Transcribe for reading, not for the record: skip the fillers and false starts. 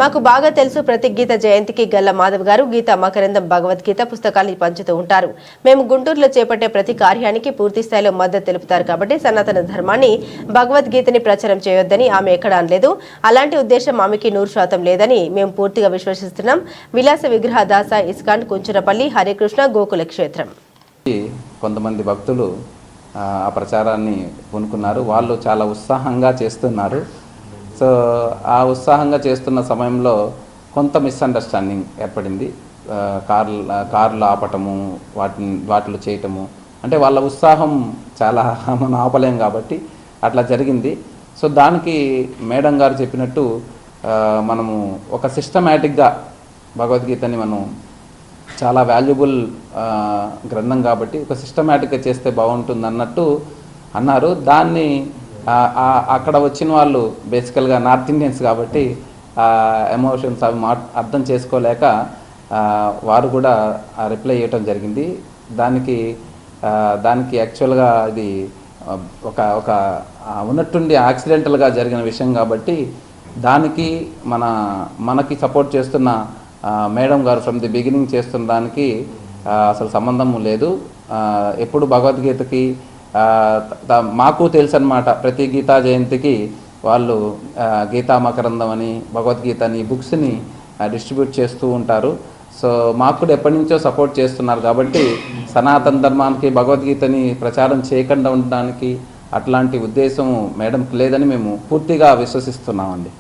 మాకు బాగా తెలుసు. ప్రతి గీత జయంతికి గల్ల మాధవ్ గారు గీత మకరందం భగవద్గీత పుస్తకాన్ని పంచుతూ ఉంటారు. మేము గుంటూరులో చేపట్టే ప్రతి కార్యానికి పూర్తి స్థాయిలో మద్దతు తెలుపుతారు. కాబట్టి సనాతన ధర్మాన్ని భగవద్గీతని ప్రచారం చేయొద్దని ఆమె ఎక్కడా అనలేదు. అలాంటి ఉద్దేశం ఆమెకి 100% లేదని మేము పూర్తిగా విశ్వసిస్తున్నాం. విలాస విగ్రహ దాస ఇస్కాన్ కుంచురపల్లి హరికృష్ణ గోకుల క్షేత్రం. కొంతమంది భక్తులు ఆ ప్రచారాన్ని పూనుకున్నారు. వాళ్ళు చాలా ఉత్సాహంగా చేస్తున్నారు. సో ఆ ఉత్సాహంగా చేస్తున్న సమయంలో కొంత మిస్అండర్స్టాండింగ్ ఏర్పడింది. కార్లు ఆపటము, వాటిలో చేయటము, అంటే వాళ్ళ ఉత్సాహం చాలా మనం ఆపలేం కాబట్టి అట్లా జరిగింది. సో దానికి మేడం గారు చెప్పినట్టు మనము ఒక సిస్టమేటిక్గా భగవద్గీతని మనం చాలా వాల్యుబుల్ గ్రంథం కాబట్టి ఒక సిస్టమేటిక్గా చేస్తే బాగుంటుంది అన్నట్టు అన్నారు. దాన్ని అక్కడ వచ్చిన వాళ్ళు బేసికల్గా నార్త్ ఇండియన్స్ కాబట్టి ఎమోషన్స్ అవి అర్థం చేసుకోలేక వారు కూడా రిప్లై చేయటం జరిగింది. దానికి యాక్చువల్గా ఇది ఒక ఉన్నట్టుండి యాక్సిడెంటల్గా జరిగిన విషయం కాబట్టి దానికి మనకి సపోర్ట్ చేస్తున్న మేడం గారు ఫ్రమ్ ది బిగినింగ్ చేస్తున్న దానికి అసలు సంబంధం లేదు. ఎప్పుడు భగవద్గీతకి మాకు తెలుసు అన్నమాట. ప్రతి గీతా జయంతికి వాళ్ళు గీతా మకరందం అని భగవద్గీతని బుక్స్ని డిస్ట్రిబ్యూట్ చేస్తూ ఉంటారు. సో మాకు కూడా ఎప్పటి నుంచో సపోర్ట్ చేస్తున్నారు కాబట్టి సనాతన ధర్మానికి భగవద్గీతని ప్రచారం చేయకుండా ఉండడానికి అట్లాంటి ఉద్దేశం మేడంకి లేదని మేము పూర్తిగా విశ్వసిస్తున్నామండి.